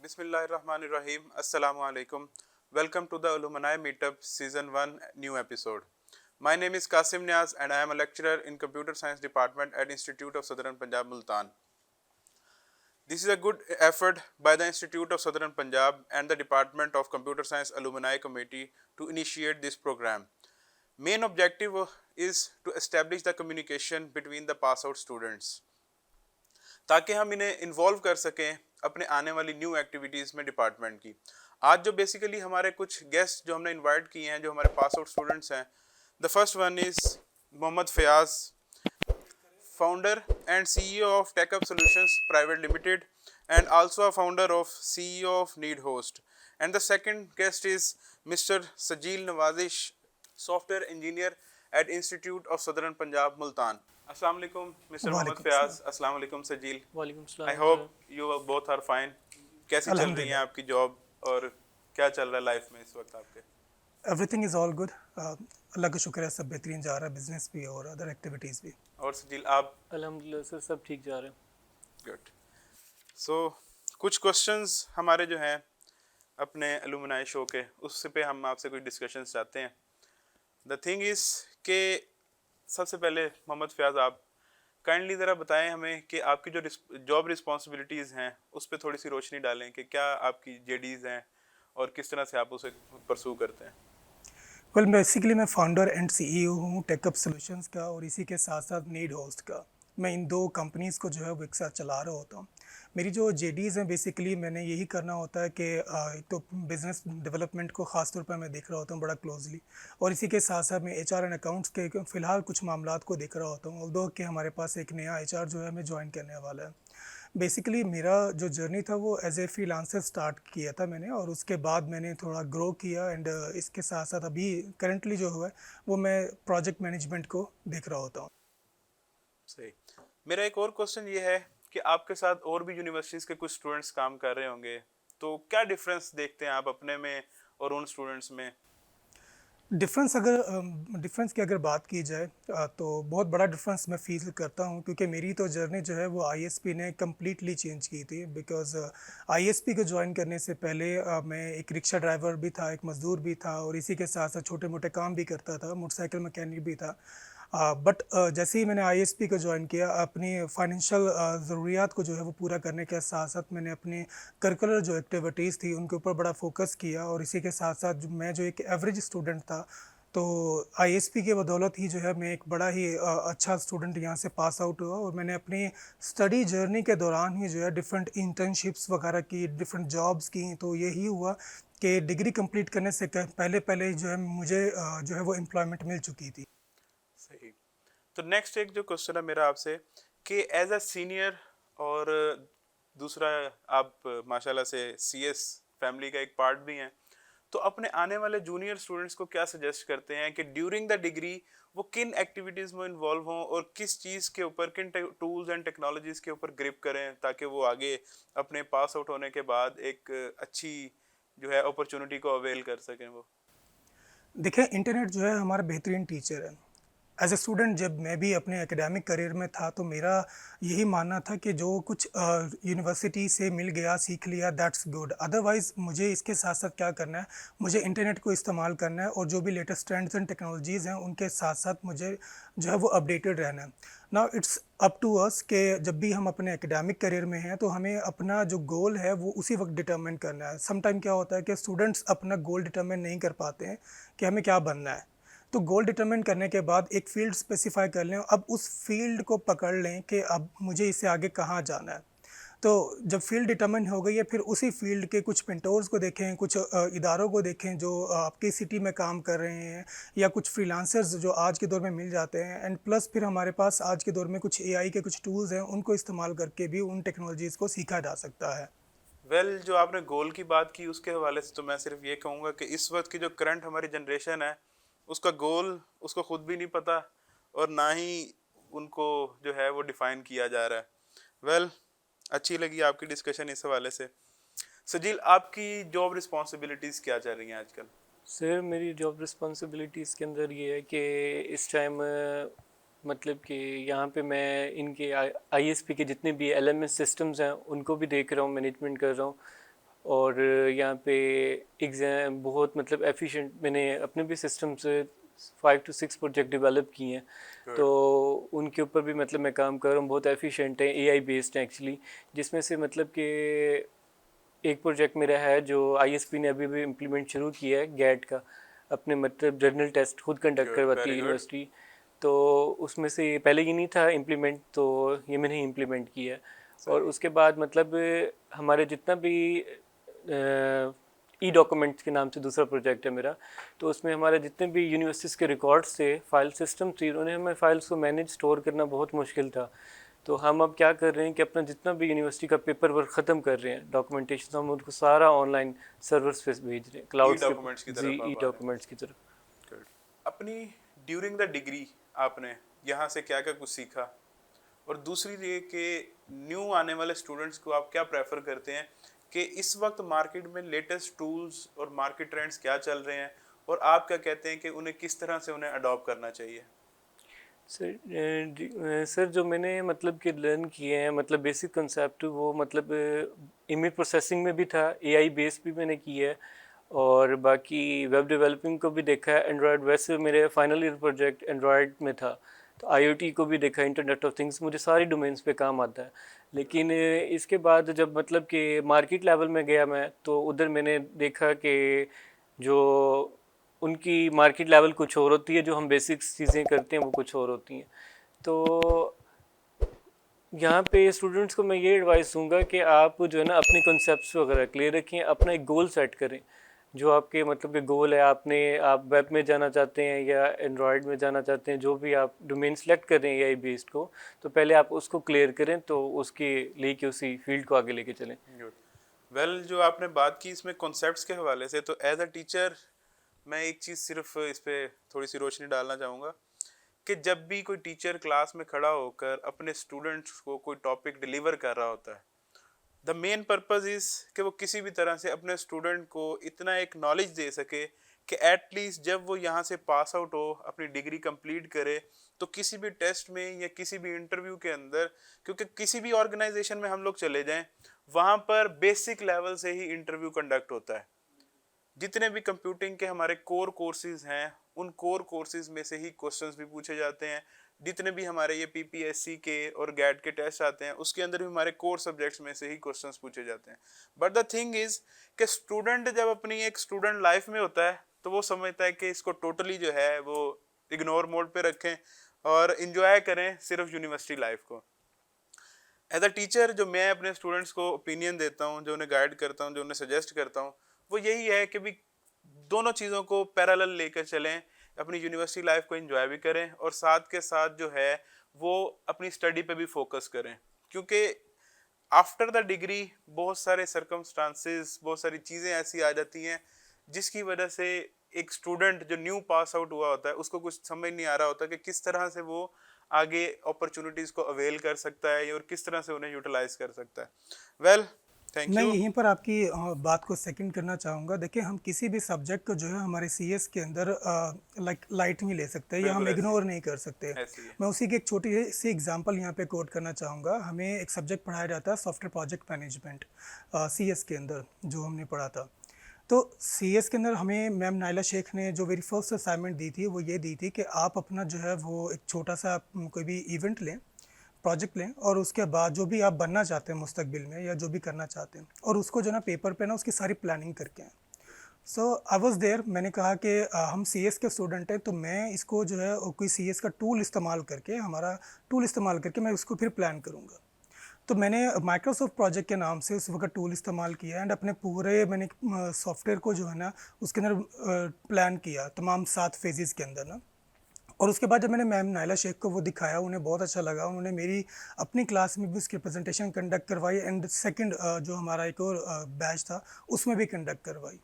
Bismillahirrahmanirrahim. Assalamu alaikum. Welcome to the Alumni Meetup Season 1 new episode. My name is Qasim Niaz and I am a lecturer in Computer Science Department at Institute of Southern Punjab, Multan. This is a good effort by the Institute of Southern Punjab and the Department of Computer Science Alumni Committee to initiate this program. Main objective is to establish the communication between the pass out students ताकि हम इन्हें involve कर सकें अपने आने वाली new activities में department की। आज जो बेसिकली हमारे कुछ गेस्ट जो हमने इनवाइट किए हैं जो हमारे पास आउट स्टूडेंट्स हैं, the first one is Mohammad Fayaz, founder and CEO of TechUp Solutions Private Limited and also a founder of CEO of NeedHost. And the second guest is Mr. Sajil Nawazish, software engineer at Institute of Southern Punjab, Multan. Assalamu alaikum, Mr. Mohammad Fayaz. Assalamu alaikum, Sajil. वालेकुम सलाम. I hope you both are fine. कैसी चल रही है आपकी job और क्या चल रहा है लाइफ में इस वक्त आपके? Everything is all good. अल्लाह का शुक्र है, सब बेहतरीन जा रहा है, बिजनेस भी और अदर एक्टिविटीज़ भी. और सजील आप? अल्हम्दुलिल्लाह सर, सब ठीक जा रहे हैं. गुड. सो कुछ क्वेश्चंस हमारे जो हैं अपने एलुमनाई शो के, उससे पे हम आपसे कुछ डिस्कशंस चाहते हैं. द थिंग इज़ कि सबसे पहले मोहम्मद फयाज, आप काइंडली ज़रा बताएं हमें कि आपकी जो जॉब रिस्पॉन्सिबिलिटीज़ हैं उस पर थोड़ी सी रोशनी डालें कि क्या आपकी जेडीज़ हैं और किस तरह से आप उसे परसू करते हैं. वेल, बेसिकली मैं फाउंडर एंड सीईओ हूँ टेकअप सॉल्यूशंस का और इसी के साथ साथ नीड होस्ट का. मैं इन दो कंपनीज़ को जो है वो एक साथ चला रहा होता हूँ. मेरी जो जेडीज़ हैं बेसिकली मैंने यही करना होता है कि एक तो बिज़नेस डेवलपमेंट को ख़ास तौर पर मैं देख रहा होता हूँ बड़ा क्लोजली, और इसी के साथ साथ मैं एचआर एंड अकाउंट्स के फ़िलहाल कुछ मामलात को देख रहा होता हूँ. ऑल्दो कि हमारे पास एक नया एचआर जो है हमें ज्वाइन करने वाला है. बेसिकली मेरा जो जर्नी था वो एज ए फ्रीलांसर स्टार्ट किया था मैंने, और उसके बाद मैंने थोड़ा ग्रो किया एंड इसके साथ साथ अभी करंटली जो हुआ है वो मैं प्रोजेक्ट मैनेजमेंट को देख रहा होता हूँ. सही. मेरा एक और क्वेश्चन ये है कि आपके साथ और भी यूनिवर्सिटीज़ के कुछ स्टूडेंट्स काम कर रहे होंगे, तो क्या डिफरेंस देखते हैं आप अपने में और उन स्टूडेंट्स में? डिफरेंस की अगर बात की जाए तो बहुत बड़ा डिफरेंस मैं फील करता हूँ, क्योंकि मेरी तो जर्नी जो है वो आईएसपी ने कम्प्लीटली चेंज की थी. बिकॉज़ आईएसपी को ज्वाइन करने से पहले मैं एक रिक्शा ड्राइवर भी था, एक मज़दूर भी था, और इसी के साथ साथ छोटे मोटे काम भी करता था, मोटरसाइकिल मैकेनिक भी था. बट जैसे ही मैंने आईएसपी को ज्वाइन किया, अपनी फाइनेंशियल ज़रूरियात को जो है वो पूरा करने के साथ साथ मैंने अपनी करिकुलर जो एक्टिविटीज़ थी उनके ऊपर बड़ा फोकस किया, और इसी के साथ साथ मैं जो एक एवरेज स्टूडेंट था, तो आईएसपी के बदौलत ही जो है मैं एक बड़ा ही अच्छा स्टूडेंट यहाँ से पास आउट हुआ. और मैंने अपनी स्टडी जर्नी के दौरान ही जो है डिफरेंट इंटर्नशिप्स वगैरह की, डिफरेंट जॉब्स की. तो यही हुआ कि डिग्री कंप्लीट करने से पहले पहले जो है मुझे जो है वो एम्प्लॉयमेंट मिल चुकी थी. सही. तो नेक्स्ट एक जो क्वेश्चन है मेरा आपसे कि एज अ सीनियर और दूसरा आप माशाल्लाह से सीएस फैमिली का एक पार्ट भी हैं, तो अपने आने वाले जूनियर स्टूडेंट्स को क्या सजेस्ट करते हैं कि ड्यूरिंग द डिग्री वो किन एक्टिविटीज़ में इन्वॉल्व हों और किस चीज़ के ऊपर, किन टूल्स एंड टेक्नोलॉजीज़ के ऊपर ग्रिप करें ताकि वो आगे अपने पास आउट होने के बाद एक अच्छी जो है अपॉर्चुनिटी को अवेल कर सकें वो? देखिए, इंटरनेट जो है हमारा बेहतरीन टीचर है. एज ए स्टूडेंट जब मैं भी अपने एकेडमिक करियर में था तो मेरा यही मानना था कि जो कुछ यूनिवर्सिटी से मिल गया, सीख लिया, दैट्स गुड. अदरवाइज़ मुझे इसके साथ साथ क्या करना है, मुझे इंटरनेट को इस्तेमाल करना है, और जो भी लेटेस्ट ट्रेंड्स एंड टेक्नोलॉजीज़ हैं उनके साथ साथ मुझे जो है वो अपडेटेड रहना है. Now it's up to us कि जब भी हम अपने एकेडमिक करियर में हैं तो हमें अपना जो गोल है वो उसी वक्त डिटरमिन करना है. सम टाइम क्या होता है कि स्टूडेंट्स अपना गोल डिटरमिन नहीं कर पाते हैं कि हमें क्या बनना है. तो गोल डिटरमिन करने के बाद एक फ़ील्ड स्पेसिफ़ाई कर लें, अब उस फील्ड को पकड़ लें कि अब मुझे इससे आगे कहाँ जाना है. तो जब फील्ड डिटरमिन हो गई है, फिर उसी फील्ड के कुछ मेंटोर्स को देखें, कुछ इदारों को देखें जो आपकी सिटी में काम कर रहे हैं, या कुछ फ्रीलांसर्स जो आज के दौर में मिल जाते हैं. एंड प्लस फिर हमारे पास आज के दौर में कुछ एआई के कुछ टूल्स हैं, उनको इस्तेमाल करके भी उन टेक्नोलॉजीज़ को सीखा जा सकता है. वेल जो आपने गोल की बात की उसके हवाले से तो मैं सिर्फ ये कहूँगा कि इस वक्त की जो करंट हमारी जनरेशन है उसका गोल उसको खुद भी नहीं पता और ना ही उनको जो है वो डिफ़ाइन किया जा रहा है. वेल अच्छी लगी आपकी डिस्कशन इस हवाले से. सजील, आपकी जॉब रिस्पॉन्सिबिलिटीज़ क्या चल रही हैं आजकल? सर मेरी जॉब रिस्पॉन्सिबिलिटीज़ के अंदर ये है कि इस टाइम मतलब कि यहाँ पे मैं इनके आईएसपी के जितने भी एलएमएस सिस्टम्स हैं उनको भी देख रहा हूँ, मैनेजमेंट कर रहा हूँ. और यहाँ पे एग्ज़ाम बहुत मतलब एफिशिएंट, मैंने अपने भी सिस्टम से 5 to 6 प्रोजेक्ट डेवलप किए हैं, तो उनके ऊपर भी मतलब मैं काम कर रहा हूँ। बहुत एफिशिएंट है, एआई बेस्ड है एक्चुअली, जिसमें से मतलब कि एक प्रोजेक्ट मेरा है जो आईएसपी ने अभी भी इम्प्लीमेंट शुरू किया है, गैट का, अपने मतलब जर्नल टेस्ट खुद कंडक्ट करवाती है very good. यूनिवर्सिटी। तो उसमें से पहले ये नहीं था इम्प्लीमेंट, तो ये मैंने इम्प्लीमेंट किया है। और उसके बाद मतलब हमारे जितना भी ई डॉक्यूमेंट्स के नाम से दूसरा प्रोजेक्ट है मेरा, तो उसमें हमारे जितने भी यूनिवर्सिटीज़ के रिकॉर्ड्स थे, फाइल सिस्टम थी, उन्हें हमें फाइल्स को मैनेज स्टोर करना बहुत मुश्किल था। तो हम अब क्या कर रहे हैं कि अपना जितना भी यूनिवर्सिटी का पेपर वर्क ख़त्म कर रहे हैं, डॉक्यूमेंटेशन हम उनको सारा ऑनलाइन सर्वर्स पे भेज रहे हैं, क्लाउड डॉक्यूमेंट्स की जी, तरफ आप ई आ रहे हैं। डॉक्यूमेंट्स की तरफ। Good. अपनी ड्यूरिंग द डिग्री आपने यहाँ से क्या क्या कुछ सीखा, और दूसरी ये कि न्यू आने वाले स्टूडेंट्स को आप क्या प्रेफर करते हैं कि इस वक्त मार्केट में लेटेस्ट टूल्स और मार्केट ट्रेंड्स क्या चल रहे हैं, और आप क्या कहते हैं कि उन्हें किस तरह से उन्हें अडॉप्ट करना चाहिए? सर जो मैंने मतलब कि लर्न किए हैं, मतलब बेसिक कंसेप्ट, वो मतलब इमेज प्रोसेसिंग में भी था, एआई बेस भी मैंने की है, और बाकी वेब डेवलपिंग को भी देखा है, एंड्रॉयड, वैसे मेरे फाइनल ईयर प्रोजेक्ट एंड्रॉयड में था, तो आईओटी को भी देखा, इंटरनेट ऑफ थिंग्स, मुझे सारी डोमेन्स पे काम आता है। लेकिन इसके बाद जब मतलब कि मार्केट लेवल में गया मैं, तो उधर मैंने देखा कि जो उनकी मार्केट लेवल कुछ और होती है, जो हम बेसिक्स चीज़ें करते हैं वो कुछ और होती हैं। तो यहाँ पे स्टूडेंट्स को मैं ये एडवाइस दूंगा कि आप जो है ना अपने कॉन्सेप्ट्स वगैरह क्लियर रखें, अपना एक गोल सेट करें, जो आपके मतलब कि गोल है, आप वेब में जाना चाहते हैं या एंड्रॉयड में जाना चाहते हैं, जो भी आप डोमेन सेलेक्ट कर रहे हैं एआई बेस्ड को, तो पहले आप उसको क्लियर करें, तो उसके लेके उसी फील्ड को आगे लेके चलें। वेल जो आपने बात की इसमें कॉन्सेप्ट्स के हवाले से, तो एज अ टीचर मैं एक चीज़ सिर्फ इस पे थोड़ी सी रोशनी डालना चाहूँगा कि जब भी कोई टीचर क्लास में खड़ा होकर अपने स्टूडेंट्स को कोई टॉपिक डिलीवर कर रहा होता है, द मेन पर्पस इज़ कि वो किसी भी तरह से अपने स्टूडेंट को इतना एक नॉलेज दे सके कि एटलीस्ट जब वो यहाँ से पास आउट हो, अपनी डिग्री कंप्लीट करे, तो किसी भी टेस्ट में या किसी भी इंटरव्यू के अंदर, क्योंकि किसी भी ऑर्गेनाइजेशन में हम लोग चले जाएं, वहाँ पर बेसिक लेवल से ही इंटरव्यू कंडक्ट होता है। जितने भी कंप्यूटिंग के हमारे कोर कोर्सेज हैं, उन कोर कोर्सेज में से ही क्वेश्चंस भी पूछे जाते हैं। जितने भी हमारे ये पीपीएससी के और गैट के टेस्ट आते हैं, उसके अंदर भी हमारे कोर सब्जेक्ट्स में से ही क्वेश्चंस पूछे जाते हैं। बट द थिंग इज कि स्टूडेंट जब अपनी एक स्टूडेंट लाइफ में होता है, तो वो समझता है कि इसको टोटली जो है वो इग्नोर मोड पे रखें और इंजॉय करें सिर्फ यूनिवर्सिटी लाइफ को। एज अ टीचर जो मैं अपने स्टूडेंट्स को ओपिनियन देता हूँ, जो उन्हें गाइड करता हूँ, जो उन्हें सजेस्ट करता हूँ, वो यही है कि भी दोनों चीज़ों को पैरेलल लेकर चलें, अपनी यूनिवर्सिटी लाइफ को एंजॉय भी करें और साथ के साथ जो है वो अपनी स्टडी पे भी फोकस करें। क्योंकि आफ्टर द डिग्री बहुत सारे सर्कमस्टांसेस, बहुत सारी चीज़ें ऐसी आ जाती हैं जिसकी वजह से एक स्टूडेंट जो न्यू पास आउट हुआ होता है उसको कुछ समझ नहीं आ रहा होता कि किस तरह से वो आगे अपॉर्चुनिटीज़ को अवेल कर सकता है और किस तरह से उन्हें यूटिलाइज कर सकता है। वेल, थैंक मैं यू। यहीं पर आपकी बात को सेकंड करना चाहूँगा। देखिए, हम किसी भी सब्जेक्ट को जो है हमारे सीएस के अंदर लाइट में ले सकते हैं या हम बिल्कुल ऐसे ही इग्नोर नहीं कर सकते। ऐसे ही है। मैं उसी की एक छोटी सी एग्जांपल यहाँ पे कोट करना चाहूँगा। हमें एक सब्जेक्ट पढ़ाया जाता है सॉफ्टवेयर प्रोजेक्ट मैनेजमेंट, सीएस के अंदर जो हमने पढ़ा था। तो सीएस के अंदर हमें मैम नाइला शेख ने जो मेरी फर्स्ट असाइनमेंट दी थी वो ये दी थी कि आप अपना जो है वो एक छोटा सा कोई भी इवेंट लें, प्रोजेक्ट लें, और उसके बाद जो भी आप बनना चाहते हैं मुस्तकबिल में या जो भी करना चाहते हैं, और उसको जो ना पेपर पे ना उसकी सारी प्लानिंग करके आएं। सो आई वॉज देयर। मैंने कहा कि हम सीएस के स्टूडेंट हैं, तो मैं इसको जो है कोई सीएस का टूल इस्तेमाल करके, हमारा टूल इस्तेमाल करके मैं उसको फिर प्लान करूँगा। तो मैंने माइक्रोसॉफ्ट प्रोजेक्ट के नाम से उस वक्त टूल इस्तेमाल किया एंड अपने पूरे मैंने सॉफ्टवेयर को जो है ना उसके अंदर प्लान किया तमाम 7 फेजेस के अंदर ना। और उसके बाद जब मैंने मैम नाइला शेख को वो दिखाया, उन्हें बहुत अच्छा लगा। उन्होंने मेरी अपनी क्लास में भी उसकी प्रेजेंटेशन कंडक्ट करवाई एंड सेकंड जो हमारा एक और बैच था उसमें भी कंडक्ट करवाई।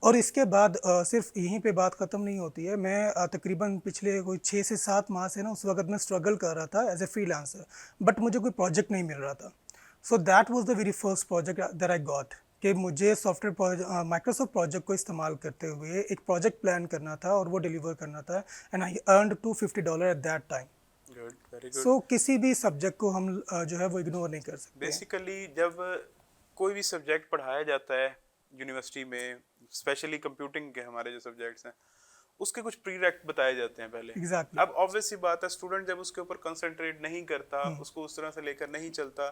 और इसके बाद सिर्फ यहीं पे बात ख़त्म नहीं होती है। मैं तकरीबन पिछले कोई 6 से 7 माह से ना उस वक्त मैं स्ट्रगल कर रहा था एज ए फ्रीलांसर, बट मुझे कोई प्रोजेक्ट नहीं मिल रहा था। So that was the very first project that I got, कि मुझे सॉफ्टवेयर माइक्रोसॉफ्ट प्रोजेक्ट को इस्तेमाल करते हुए एक प्रोजेक्ट प्लान करना था और वो डिलीवर करना था, and I earned $250 at that time. Good, very good. So किसी भी सब्जेक्ट को हम जो है वो इग्नोर नहीं कर सकते। बेसिकली जब कोई भी सब्जेक्ट पढ़ाया जाता है यूनिवर्सिटी में, स्पेशली कंप्यूटिंग के हमारे जो सब्जेक्ट्स हैं, उसके कुछ प्रीरेक्ट बताए जाते हैं पहले। Exactly. अब ऑब्वियस सी बात है, स्टूडेंट जब उसके ऊपर कंसंट्रेट नहीं करता, उसको उस तरह से लेकर नहीं चलता,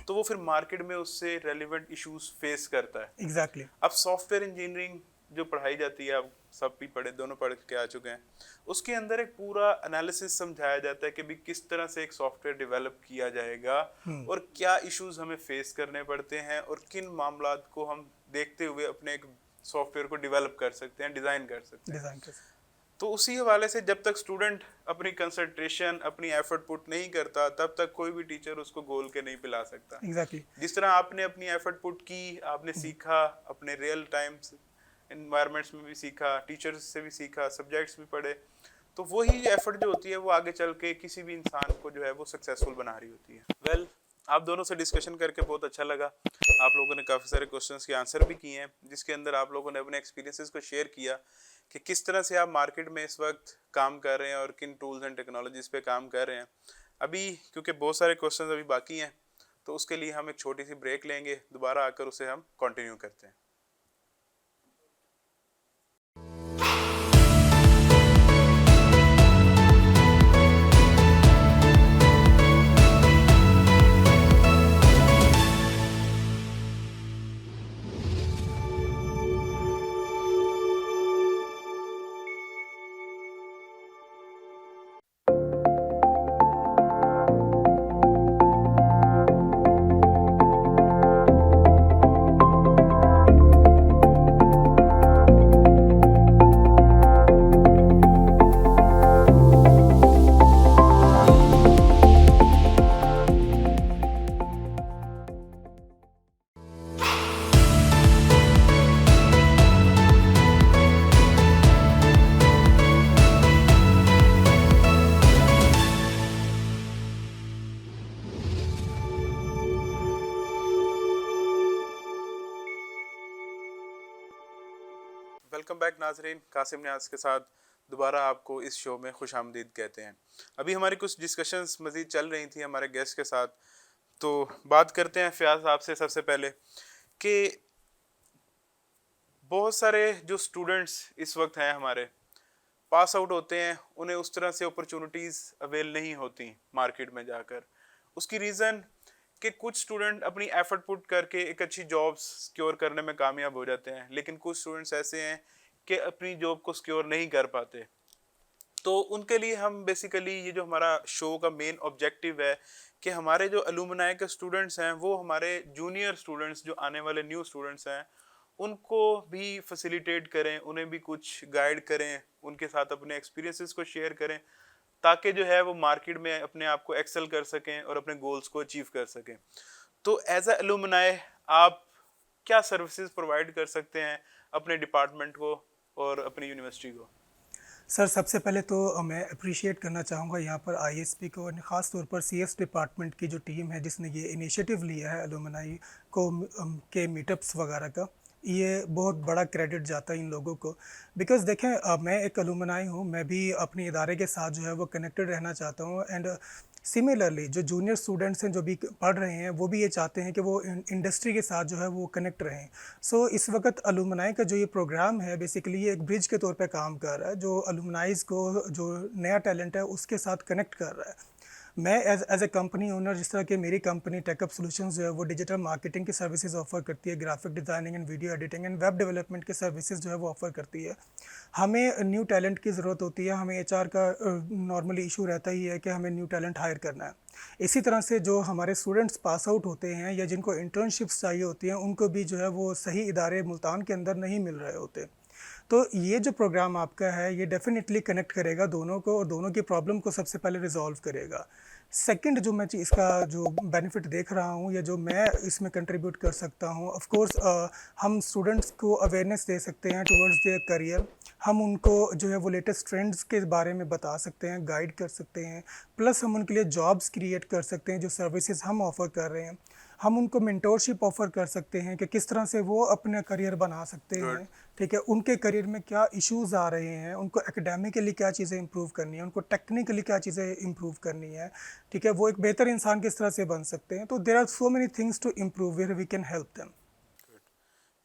तो वो फिर मार्केट में उससे रेलिवेंट इश्यूज फेस करता है। एग्जैक्टली अब सॉफ्टवेयर इंजीनियरिंग जो पढ़ाई जाती है, आप सब भी पढ़े, दोनों पढ़ के आ चुके हैं, उसके अंदर एक पूरा एनालिसिस समझाया जाता है कि भी किस तरह से एक सॉफ्टवेयर डेवलप किया जाएगा और क्या इश्यूज हमें फेस करने पड़ते हैं और किन मामलात को हम देखते हुए अपने एक सॉफ्टवेयर को डेवलप कर सकते हैं, डिज़ाइन कर सकते हैं। डिज़ाइन कर सकते तो उसी हवाले से जब तक स्टूडेंट अपनी कंसंट्रेशन, अपनी एफर्ट पुट नहीं करता, तब तक कोई भी टीचर उसको गोल के नहीं पिला सकता। एग्जैक्टली जिस तरह आपने अपनी एफर्ट पुट की, आपने सीखा, अपने रियल टाइम एनवायरनमेंट्स में भी सीखा, टीचर्स से भी सीखा, सब्जेक्ट्स भी पढ़े, तो वही एफर्ट जो होती है वो आगे चल के किसी भी इंसान को जो है वो सक्सेसफुल बना रही होती है। वेल, आप दोनों से डिस्कशन करके बहुत अच्छा लगा। आप लोगों ने काफ़ी सारे क्वेश्चंस के आंसर भी किए हैं, जिसके अंदर आप लोगों ने अपने एक्सपीरियंसेस को शेयर किया कि किस तरह से आप मार्केट में इस वक्त काम कर रहे हैं और किन टूल्स एंड टेक्नोलॉजीज़ पे काम कर रहे हैं। अभी क्योंकि बहुत सारे क्वेश्चंस अभी बाकी हैं, तो उसके लिए हम एक छोटी सी ब्रेक लेंगे, दोबारा आकर उसे हम कंटिन्यू करते हैं। वेलकम बैक नाजरीन, कासिम न्याज के साथ दोबारा आपको इस शो में खुश आमदीद कहते हैं। अभी हमारी कुछ डिस्कशंस मज़ीद चल रही थी हमारे गेस्ट के साथ, तो बात करते हैं फ़याज़ आपसे सबसे पहले कि बहुत सारे जो स्टूडेंट्स इस वक्त हैं हमारे, पास आउट होते हैं, उन्हें उस तरह से अपॉर्चुनिटीज़ अवेल नहीं होती मार्केट में जाकर। उसकी रीज़न कि कुछ स्टूडेंट अपनी एफर्ट पुट करके एक अच्छी जॉब सिक्योर करने में कामयाब हो जाते हैं, लेकिन कुछ स्टूडेंट्स ऐसे हैं कि अपनी जॉब को सिक्योर नहीं कर पाते। तो उनके लिए हम बेसिकली, ये जो हमारा शो का मेन ऑब्जेक्टिव है कि हमारे जो अलुमनाई के स्टूडेंट्स हैं, वो हमारे जूनियर स्टूडेंट्स, जो आने वाले न्यू स्टूडेंट्स हैं, उनको भी फैसिलिटेट करें, उन्हें भी कुछ गाइड करें, उनके साथ अपने एक्सपीरियंसेस को शेयर करें, ताकि जो है वो मार्केट में अपने आप को एक्सेल कर सकें और अपने गोल्स को अचीव कर सकें। तो एज अ अलुमनाई आप क्या सर्विसेज प्रोवाइड कर सकते हैं अपने डिपार्टमेंट को और अपनी यूनिवर्सिटी को? सर, सबसे पहले तो मैं अप्रिशिएट करना चाहूँगा यहाँ पर आईएसपी को, और ख़ास तौर पर सीएस डिपार्टमेंट की जो टीम है जिसने ये इनिशिएटिव लिया है अलुमनाई को के मीटअप्स वगैरह का। ये बहुत बड़ा क्रेडिट जाता है इन लोगों को, बिकॉज़ देखें मैं एक अलुमनाई हूँ, मैं भी अपने इदारे के साथ जो है वो कनेक्टेड रहना चाहता हूँ, एंड सिमिलरली जो जूनियर स्टूडेंट्स हैं जो भी पढ़ रहे हैं, वो भी ये चाहते हैं कि वो इंडस्ट्री के साथ जो है वो कनेक्ट रहें। सो इस वक्त अलुमनाई का जो ये प्रोग्राम है, बेसिकली ये एक ब्रिज के तौर पे काम कर रहा है, जो अलुमनाइज़ को जो नया टैलेंट है उसके साथ कनेक्ट कर रहा है। मैं एज ए कंपनी ओनर, जिस तरह की मेरी कंपनी टेकअप सॉल्यूशंस जो है वो डिजिटल मार्केटिंग की सर्विसेज ऑफर करती है, graphic designing and video editing and web development की सर्विसेज जो है वो ऑफर करती है। हमें न्यू टैलेंट की ज़रूरत होती है, हमें एचआर का नॉर्मली इशू रहता ही है कि हमें न्यू टैलेंट हायर करना है। इसी तरह से जो हमारे स्टूडेंट्स पास आउट होते हैं या जिनको इंटर्नशिप्स चाहिए होती हैं, उनको भी जो है वो सही इदारे मुल्तान के अंदर नहीं मिल रहे होते। तो ये जो प्रोग्राम आपका है, ये डेफिनेटली कनेक्ट करेगा दोनों को, और दोनों की प्रॉब्लम को सबसे पहले रिजॉल्व करेगा। सेकंड, जो मैं इसका जो बेनिफिट देख रहा हूँ या जो मैं इसमें कंट्रीब्यूट कर सकता हूँ, ऑफ कोर्स हम स्टूडेंट्स को अवेयरनेस दे सकते हैं टुवर्ड्स देयर करियर। हम उनको जो है वो लेटेस्ट ट्रेंड्स के बारे में बता सकते हैं, गाइड कर सकते हैं, प्लस हम उनके लिए जॉब्स क्रिएट कर सकते हैं जो सर्विसेज हम ऑफ़र कर रहे हैं। हम उनको मेंटोरशिप ऑफ़र कर सकते हैं कि किस तरह से वो अपना करियर बना सकते हैं, ठीक है, उनके करियर में क्या इश्यूज़ आ रहे हैं, उनको एकेडमिकली क्या चीज़ें इंप्रूव करनी है, उनको टेक्निकली क्या चीज़ें इंप्रूव करनी है, ठीक है, वो एक बेहतर इंसान किस तरह से बन सकते हैं। तो there are so many things to improve where we can help them.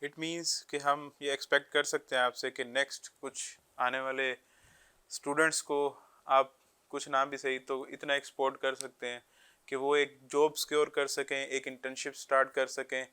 It means कि हम ये एक्सपेक्ट कर सकते हैं आपसे कि नेक्स्ट कुछ आने वाले स्टूडेंट्स को आप कुछ ना भी सही तो इतना एक्सपोर्ट कर सकते हैं कि वो एक जॉब सिक्योर कर सकें, एक इंटर्नशिप स्टार्ट कर सकें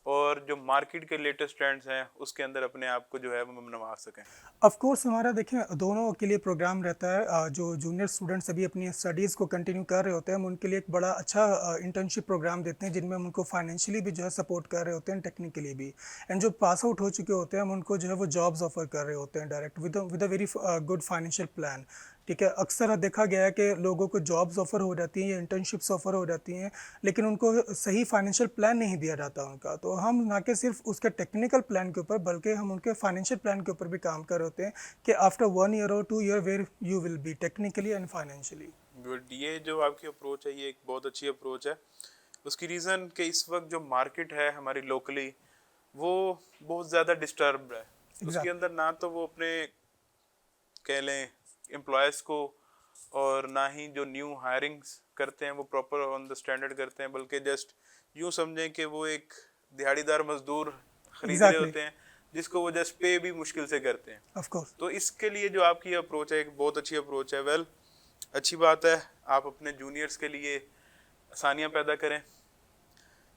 और जो मार्केट के लेटेस्ट ट्रेंड्स हैं उसके अंदर अपने आप को जो है वो मनवा सकें। ऑफ कोर्स हमारा देखें दोनों के लिए प्रोग्राम रहता है। जो जूनियर स्टूडेंट्स अभी अपनी स्टडीज़ को कंटिन्यू कर रहे होते हैं हम उनके लिए एक बड़ा अच्छा इंटर्नशिप प्रोग्राम देते हैं जिनमें हम उनको फाइनेंशियली भी जो है सपोर्ट कर रहे होते हैं, टेक्निकली भी। एंड जो पास आउट हो चुके होते हैं हम उनको जो है वो जॉब्स ऑफर कर रहे होते हैं direct with a very good financial plan. ठीक है, अक्सर देखा गया है कि लोगों को जॉब्स ऑफर हो जाती हैं या इंटर्नशिप्स ऑफर हो जाती हैं लेकिन उनको सही फाइनेंशियल प्लान नहीं दिया जाता उनका। तो हम ना कि सिर्फ उसके टेक्निकल प्लान के ऊपर बल्कि हम उनके फाइनेंशियल प्लान के ऊपर भी काम कर रहे होते हैं कि आफ्टर 1 ईयर और 2 year where you will be technically and financially. But ये जो आपकी अप्रोच है ये एक बहुत अच्छी अप्रोच है। उसकी रीज़न कि इस वक्त जो मार्केट है हमारी लोकली वो बहुत ज़्यादा डिस्टर्ब है। उसके एग्जैक्ट। अंदर ना तो वो अपने कह लें एम्प्लॉयज़ को और ना ही जो न्यू हायरिंग्स करते हैं वो प्रॉपर ऑन द स्टैंडर्ड करते हैं, बल्कि जस्ट यूँ समझें कि वो एक दिहाड़ीदार मजदूर खरीद रहे एग्जैक्टली। होते हैं जिसको वो जस्ट पे भी मुश्किल से करते हैं। Of course. तो इसके लिए जो आपकी अप्रोच है एक बहुत अच्छी अप्रोच है। वेल, अच्छी बात है, आप अपने जूनियर्स के लिए आसानियाँ पैदा करें।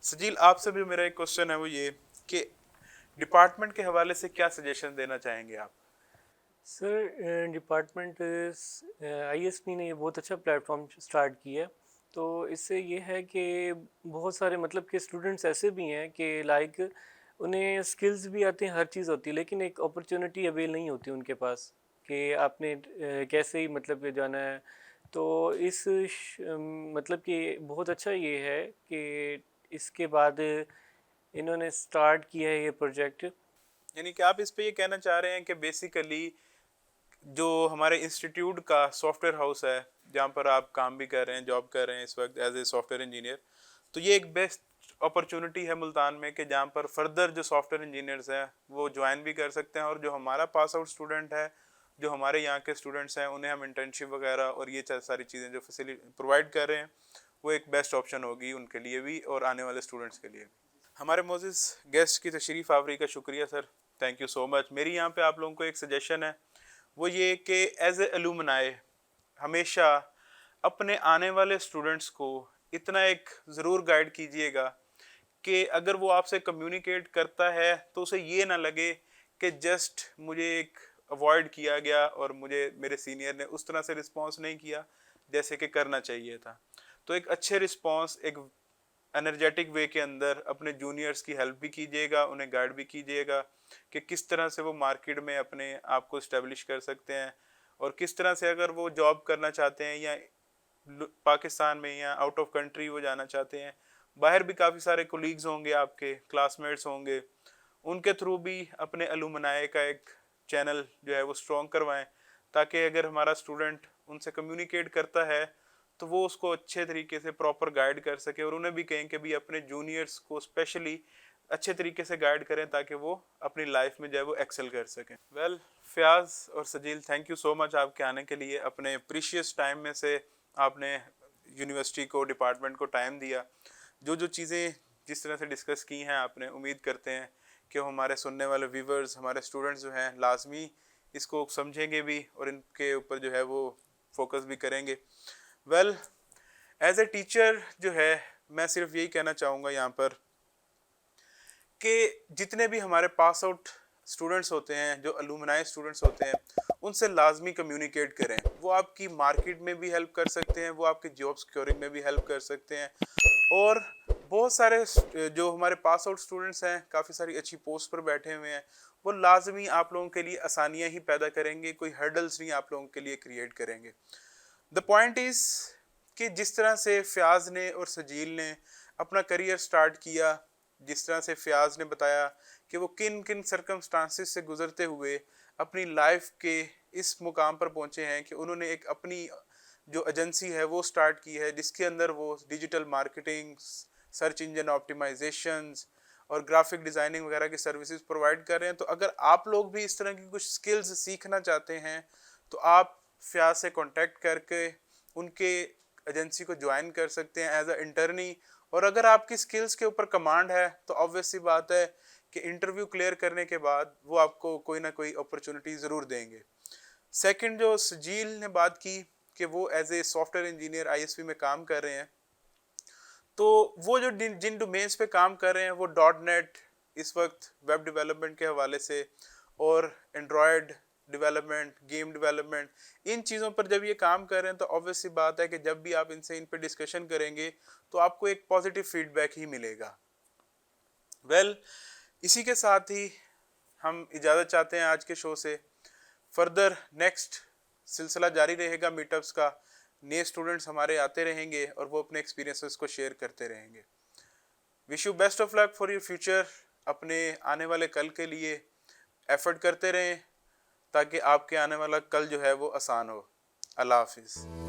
सजील, आपसे भी मेरा एक क्वेश्चन है वो ये कि डिपार्टमेंट के हवाले से क्या सजेशन देना चाहेंगे आप? सर डिपार्टमेंट आईएसपी ने ये बहुत अच्छा प्लेटफॉर्म स्टार्ट किया है। तो इससे ये है कि बहुत सारे मतलब कि स्टूडेंट्स ऐसे भी हैं कि लाइक उन्हें स्किल्स भी आती हैं, हर चीज़ होती है, लेकिन एक अपॉर्चुनिटी अवेल नहीं होती उनके पास कि आपने कैसे ही मतलब कि जाना है। तो मतलब कि बहुत अच्छा ये है कि इसके बाद इन्होंने स्टार्ट किया है ये प्रोजेक्ट। यानी कि आप इस पे ये कहना चाह रहे हैं कि बेसिकली जो हमारे इंस्टीट्यूट का सॉफ्टवेयर हाउस है जहाँ पर आप काम भी कर रहे हैं, जॉब कर रहे हैं इस वक्त एज ए सॉफ्टवेयर इंजीनियर, तो ये एक बेस्ट अपॉर्चुनिटी है मुल्तान में कि जहाँ पर फर्दर जो सॉफ्टवेयर इंजीनियर्स हैं वो ज्वाइन भी कर सकते हैं और जो हमारा पास आउट स्टूडेंट है, जो हमारे यहाँ के स्टूडेंट्स हैं, उन्हें हम इंटर्नशिप वगैरह और ये सारी चीज़ें जो फैसिलिटी प्रोवाइड कर रहे हैं वो एक बेस्ट ऑप्शन होगी उनके लिए भी और आने वाले स्टूडेंट्स के लिए भी। हमारे मोजिज़ गेस्ट की तशरीफ़ आवरी का शुक्रिया sir, thank you so much. मेरी यहाँ पे आप लोगों को एक सजेशन है वो ये कि एज ए अलुमनाई हमेशा अपने आने वाले स्टूडेंट्स को इतना एक ज़रूर गाइड कीजिएगा कि अगर वो आपसे कम्युनिकेट करता है तो उसे ये ना लगे कि जस्ट मुझे एक अवॉइड किया गया और मुझे मेरे सीनियर ने उस तरह से रिस्पॉन्स नहीं किया जैसे कि करना चाहिए था। तो एक अच्छे रिस्पॉन्स, एक एनर्जेटिक वे के अंदर अपने जूनियर्स की हेल्प भी कीजिएगा, उन्हें गाइड भी कीजिएगा कि किस तरह से वो मार्केट में अपने आप को इस्टेब्लिश कर सकते हैं और किस तरह से अगर वो जॉब करना चाहते हैं या पाकिस्तान में या आउट ऑफ कंट्री वो जाना चाहते हैं, बाहर भी काफ़ी सारे कोलीग्स होंगे, आपके क्लासमेट्स होंगे, उनके थ्रू भी अपने अलुमनाई का एक चैनल जो है वो स्ट्रॉन्ग करवाएं ताकि अगर हमारा स्टूडेंट उनसे कम्युनिकेट करता है तो वो उसको अच्छे तरीके से प्रॉपर गाइड कर सके और उन्हें भी कहें कि भी अपने जूनियर्स को स्पेशली अच्छे तरीके से गाइड करें ताकि वो अपनी लाइफ में जो है वो एक्सेल कर सकें। वेल, फयाज और Sajeel, thank you so much आपके आने के लिए। अपने प्रीशियस टाइम में से आपने यूनिवर्सिटी को, डिपार्टमेंट को टाइम दिया। जो जो चीज़ें जिस तरह से डिस्कस की हैं आपने, उम्मीद करते हैं कि हमारे सुनने वाले व्यूवर्स, हमारे स्टूडेंट्स जो हैं लाजमी इसको समझेंगे भी और इनके ऊपर जो है वो फोकस भी करेंगे। वेल, एज ए टीचर जो है मैं सिर्फ यही कहना चाहूँगा यहाँ पर कि जितने भी हमारे पास आउट स्टूडेंट्स होते हैं, जो अलुमनाई स्टूडेंट्स होते हैं, उनसे लाजमी कम्युनिकेट करें। वो आपकी मार्केट में भी हेल्प कर सकते हैं, वो आपके जॉब सिक्योरिंग में भी हेल्प कर सकते हैं और बहुत सारे जो हमारे पास आउट स्टूडेंट्स हैं काफ़ी सारी अच्छी पोस्ट पर बैठे हुए हैं, वो लाजमी आप लोगों के लिए आसानियाँ ही पैदा करेंगे, कोई हर्डल्स नहीं आप लोगों के लिए क्रिएट करेंगे। द पॉइंट इज़ कि जिस तरह से फयाज ने और सजील ने अपना करियर स्टार्ट किया, जिस तरह से फयाज ने बताया कि वो किन किन सर्कमस्टांसिस से गुजरते हुए अपनी लाइफ के इस मुकाम पर पहुंचे हैं कि उन्होंने एक अपनी जो एजेंसी है वो स्टार्ट की है जिसके अंदर वो digital marketing, search engine optimisations और ग्राफिक डिज़ाइनिंग वगैरह की सर्विसेज प्रोवाइड कर रहे हैं। तो अगर आप लोग भी इस तरह की कुछ स्किल्स सीखना चाहते हैं तो आप फयाज से कांटेक्ट करके उनके एजेंसी को ज्वाइन कर सकते हैं एज अ इंटर्नी। और अगर आपकी स्किल्स के ऊपर कमांड है तो ऑब्वियस सी बात है कि इंटरव्यू क्लियर करने के बाद वो आपको कोई ना कोई अपॉर्चुनिटी ज़रूर देंगे। सेकंड, जो सजील ने बात की कि वो as a software engineer ISP में काम कर रहे हैं, तो वो जो जिन डोमेन्स पे काम कर रहे हैं वो .NET इस वक्त वेब डेवलपमेंट के हवाले से और एंड्रॉयड डेवलपमेंट, गेम डेवलपमेंट, इन चीज़ों पर जब ये काम कर रहे हैं तो ऑब्वियस सी बात है कि जब भी आप इनसे इन पे डिस्कशन करेंगे तो आपको एक पॉजिटिव फीडबैक ही मिलेगा। इसी के साथ ही हम इजाज़त चाहते हैं आज के शो से। फर्दर नेक्स्ट सिलसिला जारी रहेगा मीटअप्स का, नए स्टूडेंट्स हमारे आते रहेंगे और वो अपने एक्सपीरियंसेस को शेयर करते रहेंगे। Wish you best of luck for your future. अपने आने वाले कल के लिए एफर्ट करते रहें ताकि आपके आने वाला कल जो है वो आसान हो। अल्लाह हाफिज़।